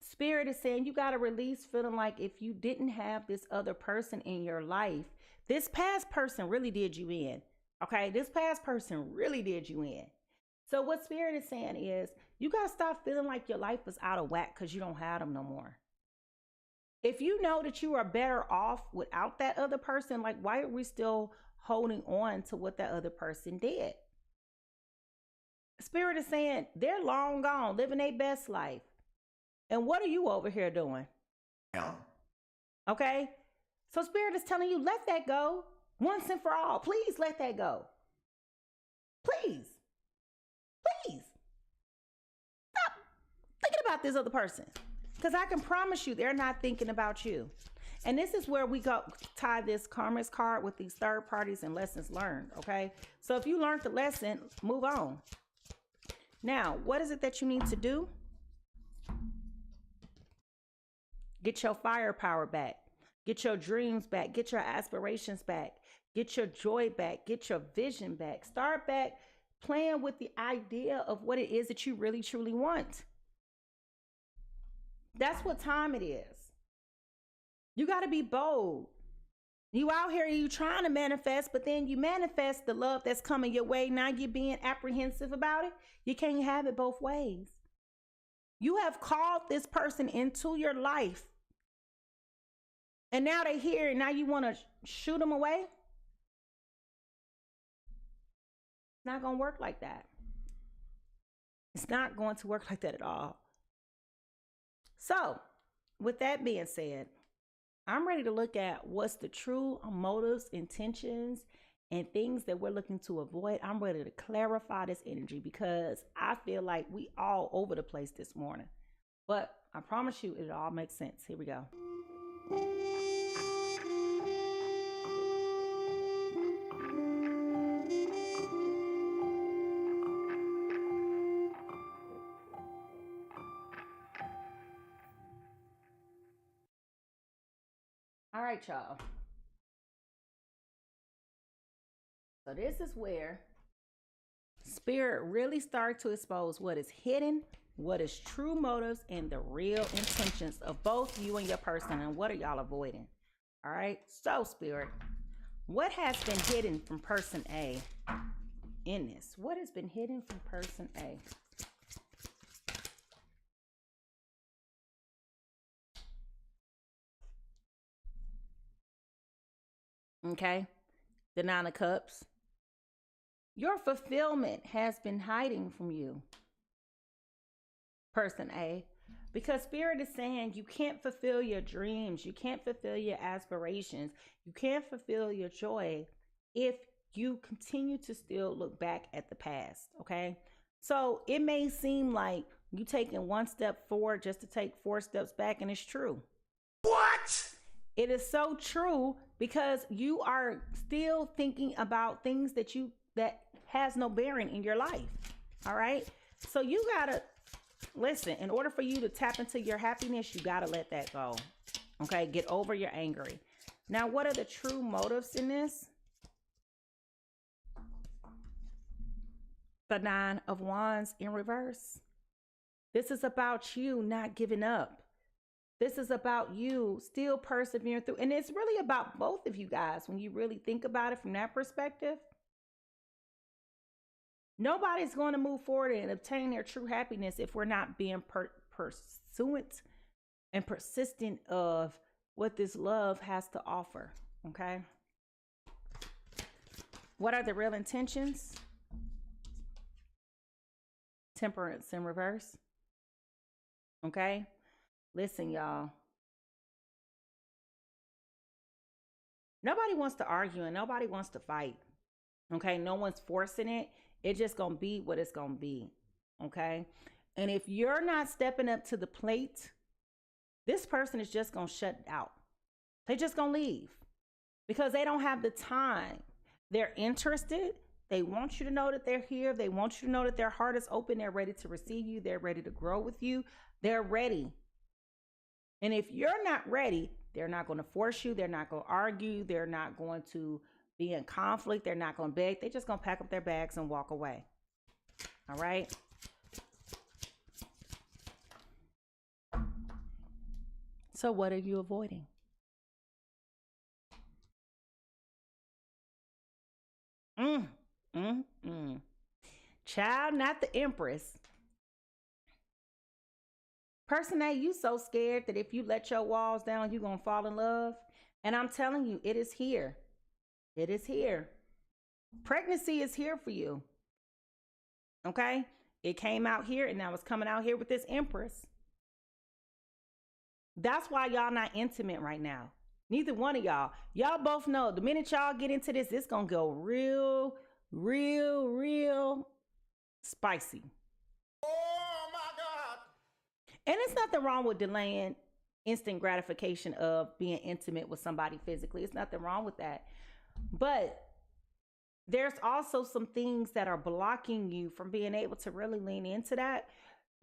C: Spirit is saying you got to release feeling like if you didn't have this other person in your life, this past person really did you in. Okay, this past person really did you in. So what spirit is saying is you got to stop feeling like your life is out of whack because you don't have them no more. If you know that you are better off without that other person, like why are we still holding on to what that other person did? Spirit is saying they're long gone, living their best life. And what are you over here doing?
E: Yeah.
C: Okay? So spirit is telling you, let that go once and for all. Please let that go. Please. Please. Stop thinking about this other person. Because I can promise you they're not thinking about you. And this is where we go tie this karma's card with these third parties and lessons learned, okay? So if you learned the lesson, move on. Now, what is it that you need to do? Get your firepower back. Get your dreams back. Get your aspirations back. Get your joy back. Get your vision back. Start back playing with the idea of what it is that you really, truly want. That's what time it is. You got to be bold. You out here, you trying to manifest, but then you manifest the love that's coming your way. Now you're being apprehensive about it. You can't have it both ways. You have called this person into your life. And now they're here and now you want to shoot them away? It's not going to work like that. It's not going to work like that at all. So, with that being said, I'm ready to look at what's the true motives, intentions, and things that we're looking to avoid. I'm ready to clarify this energy because I feel like we all over the place this morning. But I promise you, it all makes sense. Here we go. All right, y'all. So this is where Spirit really starts to expose what is hidden, what is true motives, and the real intentions of both you and your person, and what are y'all avoiding. All right. So Spirit, what has been hidden from person A in this? What has been hidden from person A? Okay. The Nine of Cups. Your fulfillment has been hiding from you, person A, because Spirit is saying you can't fulfill your dreams. You can't fulfill your aspirations. You can't fulfill your joy if you continue to still look back at the past. Okay. So it may seem like you taking one step forward just to take 4 steps back, and it's true.
E: What?
C: It is so true because you are still thinking about things that has no bearing in your life. All right. So you gotta listen. In order for you to tap into your happiness, you gotta let that go. Okay. Get over your angry. Now, what are the true motives in this? The Nine of Wands in reverse. This is about you not giving up. This is about you still persevering through. And it's really about both of you guys when you really think about it from that perspective. Nobody's going to move forward and obtain their true happiness if we're not being pursuant and persistent of what this love has to offer. Okay. What are the real intentions? Temperance in reverse. Okay. Listen, y'all. Nobody wants to argue and nobody wants to fight. Okay. No one's forcing it. It's just going to be what it's going to be. Okay. And if you're not stepping up to the plate, this person is just going to shut out. They're just going to leave because they don't have the time. They're interested. They want you to know that they're here. They want you to know that their heart is open. They're ready to receive you. They're ready to grow with you. They're ready. And if you're not ready, they're not going to force you. They're not going to argue. They're not going to be in conflict. They're not going to beg. They're just going to pack up their bags and walk away. All right. So what are you avoiding? Child, not the Empress. Person A, you so scared that if you let your walls down, you're going to fall in love. And I'm telling you, it is here. It is here. Pregnancy is here for you. Okay? It came out here and now it's coming out here with this Empress. That's why y'all not intimate right now. Neither one of y'all. Y'all both know the minute y'all get into this, it's going to go real spicy.
E: Oh my God.
C: And there's nothing wrong with delaying instant gratification of being intimate with somebody physically. It's nothing wrong with that. But there's also some things that are blocking you from being able to really lean into that.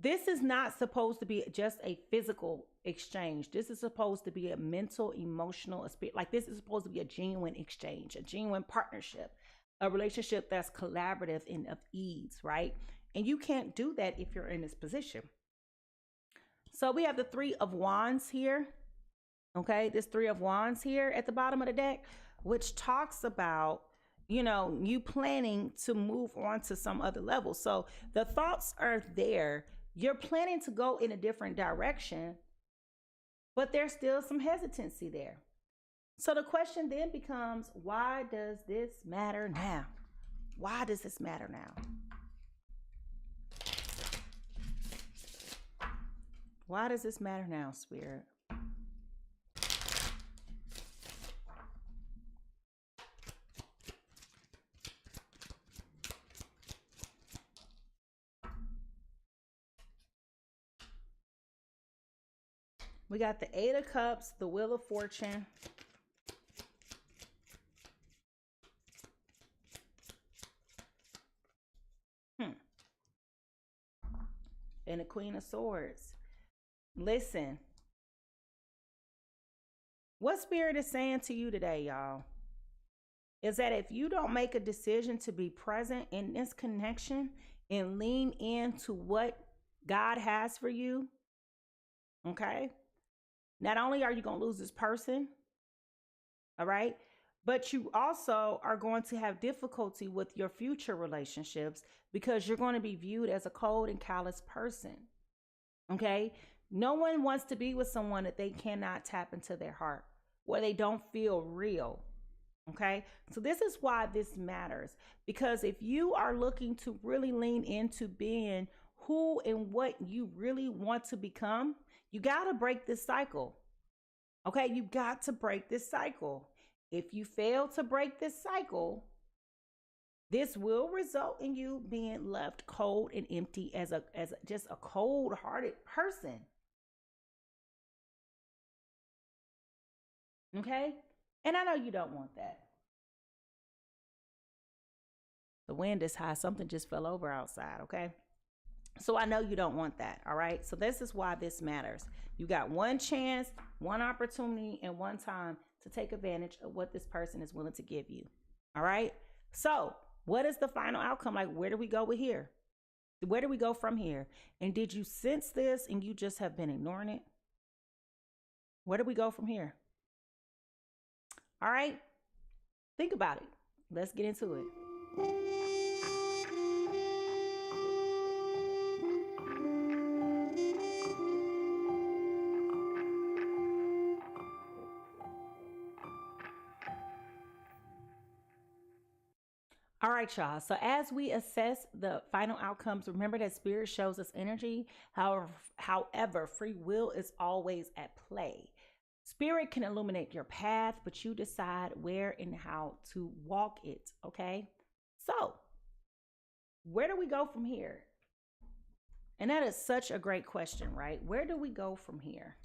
C: This is not supposed to be just a physical exchange. This is supposed to be a mental, emotional, a spirit. Like this is supposed to be a genuine exchange, a genuine partnership, a relationship that's collaborative and of ease, right? And you can't do that if you're in this position. So we have the Three of Wands here. Okay, this Three of Wands here at the bottom of the deck, which talks about, you know, you planning to move on to some other level. So the thoughts are there. You're planning to go in a different direction, but there's still some hesitancy there. So the question then becomes, why does this matter now? Why does this matter now? Why does this matter now, Spirit? We got the Eight of Cups, the Wheel of Fortune. And the Queen of Swords. Listen. What Spirit is saying to you today, y'all, is that if you don't make a decision to be present in this connection and lean into what God has for you, okay, not only are you going to lose this person, all right, but you also are going to have difficulty with your future relationships because you're going to be viewed as a cold and callous person, okay? No one wants to be with someone that they cannot tap into their heart, where they don't feel real, okay? So this is why this matters, because if you are looking to really lean into being who and what you really want to become, you got to break this cycle, okay? You got to break this cycle. If you fail to break this cycle, this will result in you being left cold and empty as just a cold-hearted person. Okay? And I know you don't want that. The wind is high. Something just fell over outside, okay? So I know you don't want that, all right? So this is why this matters. You got one chance, one opportunity, and one time to take advantage of what this person is willing to give you, all right? So what is the final outcome? Like, where do we go with here? Where do we go from here? And did you sense this and you just have been ignoring it? Where do we go from here? All right, think about it. Let's get into it. All right, y'all. So as we assess the final outcomes, remember that Spirit shows us energy. However, free will is always at play. Spirit can illuminate your path, but you decide where and how to walk it, okay? So, where do we go from here? And that is such a great question, right? Where do we go from here?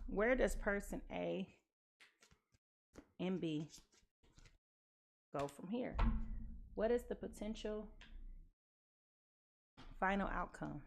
C: Where does person A and B go from here? What is the potential final outcome?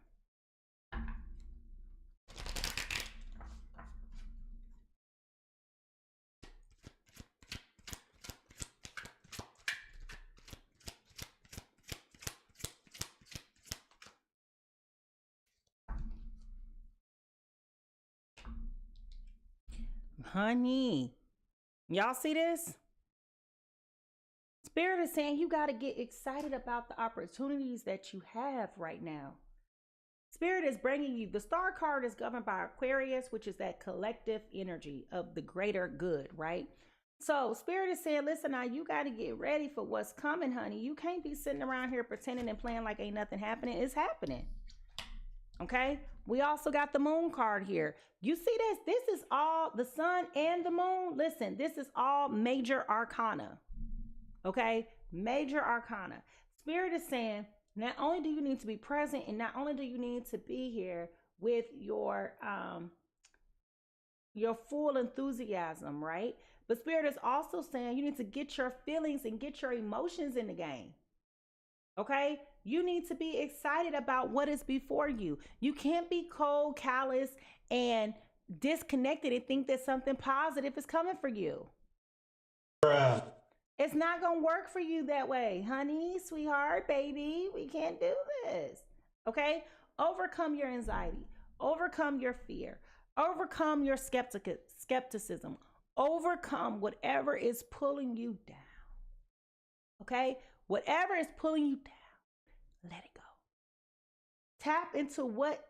C: Honey, y'all see this? Spirit is saying you got to get excited about the opportunities that you have right now. Spirit is bringing you, the star card is governed by Aquarius, which is that collective energy of the greater good, right? So Spirit is saying, listen, now you got to get ready for what's coming, honey. You can't be sitting around here pretending and playing like ain't nothing happening. It's happening. Okay. We also got the moon card here. You see this? This is all the sun and the moon. Listen, this is all major arcana. Okay. Major arcana. Spirit is saying, not only do you need to be present and not only do you need to be here with your full enthusiasm, right? But Spirit is also saying you need to get your feelings and get your emotions in the game. Okay? You need to be excited about what is before you. You can't be cold, callous, and disconnected and think that something positive is coming for you. Bruh. It's not going to work for you that way, honey, sweetheart, baby. We can't do this. Okay? Overcome your anxiety. Overcome your fear. Overcome your skepticism. Overcome whatever is pulling you down. Okay? Whatever is pulling you down, let it go. Tap into what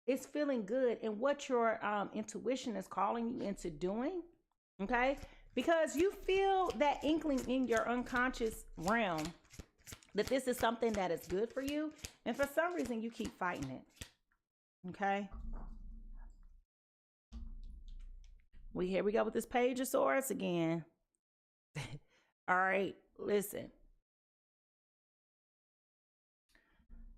C: is feeling good and what your intuition is calling you into doing. Okay? Because you feel that inkling in your unconscious realm that this is something that is good for you. And for some reason, you keep fighting it. Okay? Here we go with this Page of Swords again. All right, listen.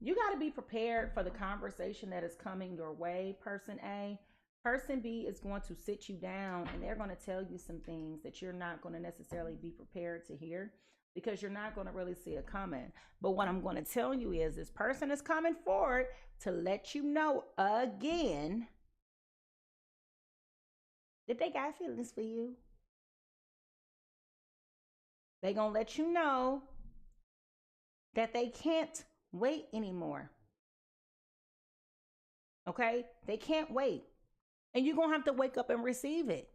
C: You got to be prepared for the conversation that is coming your way, person A. Person B is going to sit you down and they're going to tell you some things that you're not going to necessarily be prepared to hear because you're not going to really see it coming. But what I'm going to tell you is this person is coming forward to let you know again that they got feelings for you. They're going to let you know that they can't wait anymore. Okay? They can't wait. And you're going to have to wake up and receive it.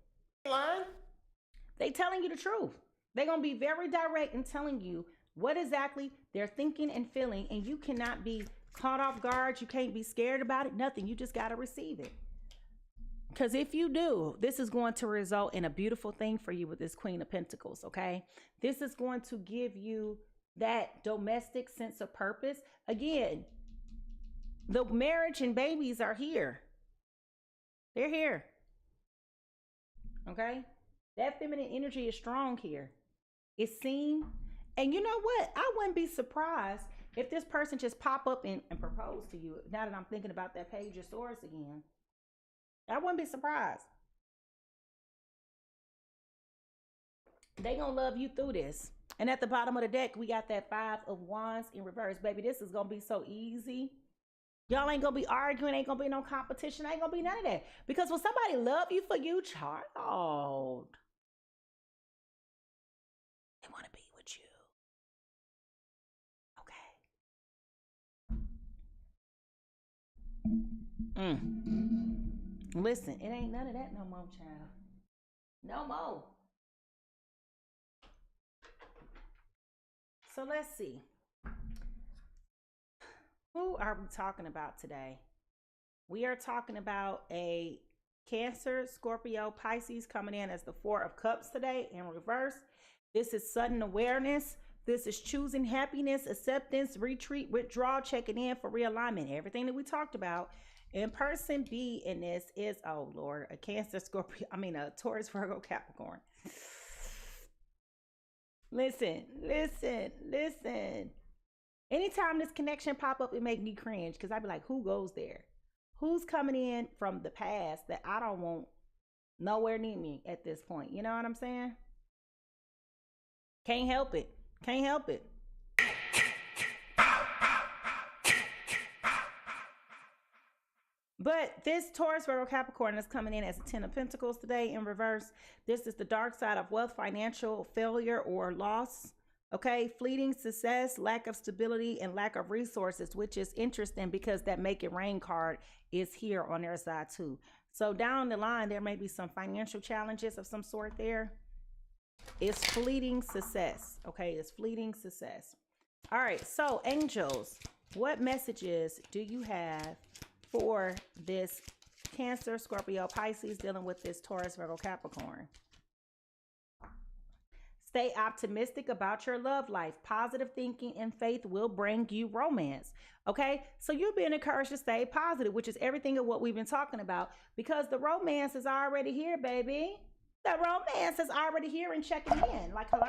C: They telling you the truth. They're going to be very direct in telling you what exactly they're thinking and feeling. And you cannot be caught off guard. You can't be scared about it. Nothing. You just got to receive it. Because if you do, this is going to result in a beautiful thing for you with this Queen of Pentacles. Okay? This is going to give you that domestic sense of purpose. Again, the marriage and babies are here. They're here. Okay? That feminine energy is strong here. It's seen. And you know what? I wouldn't be surprised if this person just pop up and propose to you. Now that I'm thinking about that Page of Swords again. I wouldn't be surprised. They gonna love you through this. And at the bottom of the deck, we got that 5 of Wands in reverse. Baby, this is gonna be so easy. Y'all ain't gonna be arguing, ain't gonna be no competition, ain't gonna be none of that. Because when somebody love you for you, child, they wanna be with you. Okay. Listen, it ain't none of that no more, child. No more. So let's see. Who are we talking about today? We are talking about a Cancer, Scorpio, Pisces coming in as the 4 of Cups today in reverse. This is sudden awareness. This is choosing happiness, acceptance, retreat, withdrawal, checking in for realignment. Everything that we talked about. And person B in this is, oh Lord, a Cancer, Scorpio, a Taurus, Virgo, Capricorn. Listen. Anytime this connection pop up, it make me cringe because I be like, who goes there? Who's coming in from the past that I don't want nowhere near me at this point? You know what I'm saying? Can't help it. But this Taurus, Virgo, Capricorn is coming in as a 10 of Pentacles today in reverse. This is the dark side of wealth, financial failure, or loss. Okay, fleeting success, lack of stability, and lack of resources, which is interesting because that Make It Rain card is here on their side too. So down the line, there may be some financial challenges of some sort there. It's fleeting success. Okay, it's fleeting success. All right, so angels, what messages do you have for this Cancer, Scorpio, Pisces dealing with this Taurus, Virgo, Capricorn? Stay optimistic about your love life. Positive thinking and faith will bring you romance. Okay, so you're being encouraged to stay positive, which is everything of what we've been talking about, because the romance is already here, baby. The romance is already here and checking in. Like, hello.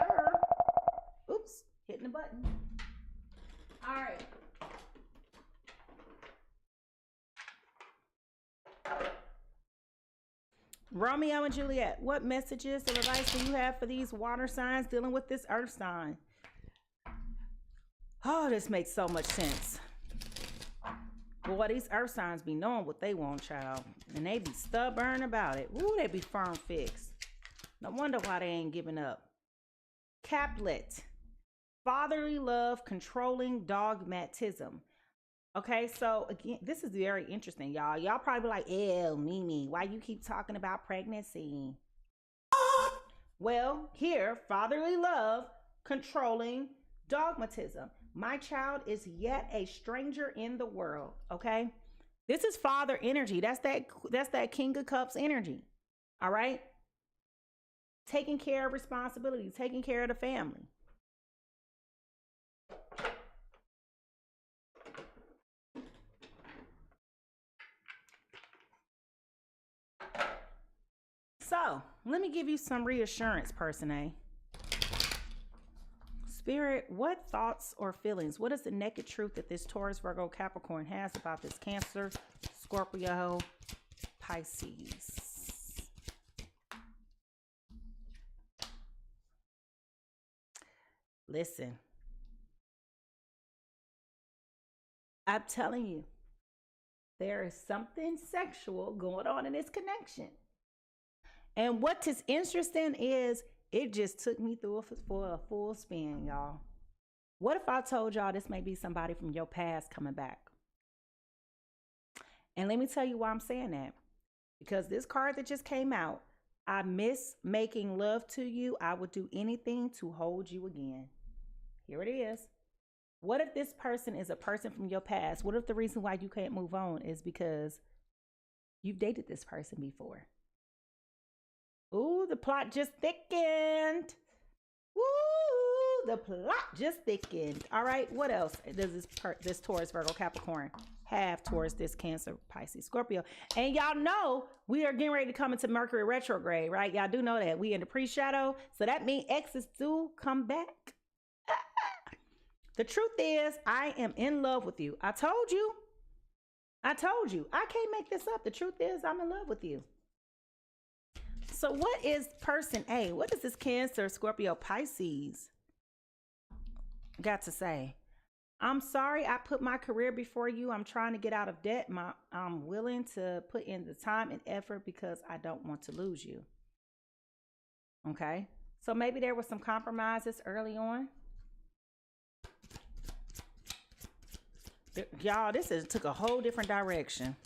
C: Oops, hitting the button. All right. Romeo and Juliet, what messages or advice do you have for these water signs dealing with this earth sign? Oh, this makes so much sense. Boy, these earth signs be knowing what they want, child. And they be stubborn about it. Ooh, they be firm fixed. No wonder why they ain't giving up. Caplet, fatherly love, controlling dogmatism. Okay, so again, this is very interesting, y'all. Y'all probably like, ew, Mimi, why you keep talking about pregnancy? Well, here, fatherly love, controlling dogmatism. My child is yet a stranger in the world, okay? This is father energy. That's that King of Cups energy, all right? Taking care of responsibility, taking care of the family. So, let me give you some reassurance, person A. Spirit, what thoughts or feelings? What is the naked truth that this Taurus, Virgo, Capricorn has about this Cancer, Scorpio, Pisces? Listen, I'm telling you, there is something sexual going on in this connection. And what is interesting is it just took me through for a full spin, y'all. What if I told y'all this may be somebody from your past coming back? And let me tell you why I'm saying that. Because this card that just came out, I miss making love to you. I would do anything to hold you again. Here it is. What if this person is a person from your past? What if the reason why you can't move on is because you've dated this person before? Ooh, the plot just thickened. Woo, the plot just thickened. All right, what else does this Taurus, Virgo, Capricorn have towards this Cancer, Pisces, Scorpio? And y'all know we are getting ready to come into Mercury retrograde, right? Y'all do know that. We in the pre-shadow, so that means exes do come back. The truth is, I am in love with you. I told you. I can't make this up. The truth is, I'm in love with you. So what is person A? What is this Cancer, Scorpio, Pisces got to say? I'm sorry I put my career before you. I'm trying to get out of debt. I'm willing to put in the time and effort because I don't want to lose you. Okay. So maybe there were some compromises early on. Y'all, took a whole different direction.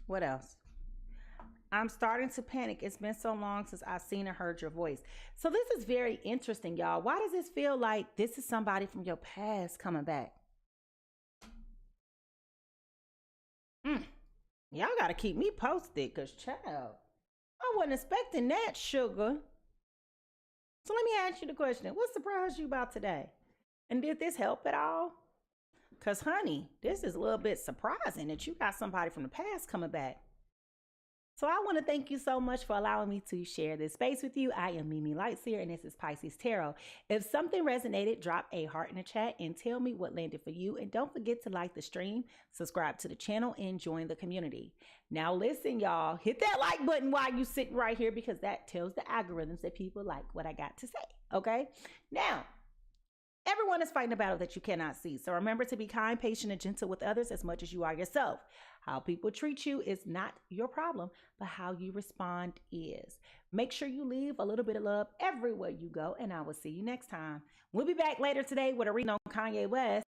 C: What else? I'm starting to panic. It's been so long since I've seen or heard your voice. So this is very interesting, y'all. Why does this feel like this is somebody from your past coming back? Y'all got to keep me posted because, child, I wasn't expecting that, sugar. So let me ask you the question. What surprised you about today? And did this help at all? Because, honey, this is a little bit surprising that you got somebody from the past coming back. So I want to thank you so much for allowing me to share this space with you. I am Mimi Lightseer, and this is Pisces Tarot. If something resonated, drop a heart in the chat and tell me what landed for you. And don't forget to like the stream, subscribe to the channel, and join the community. Now listen, y'all, hit that like button while you sitting right here because that tells the algorithms that people like what I got to say, okay? Now, everyone is fighting a battle that you cannot see. So remember to be kind, patient, and gentle with others as much as you are yourself. How people treat you is not your problem, but how you respond is. Make sure you leave a little bit of love everywhere you go, and I will see you next time. We'll be back later today with a reading on Kanye West.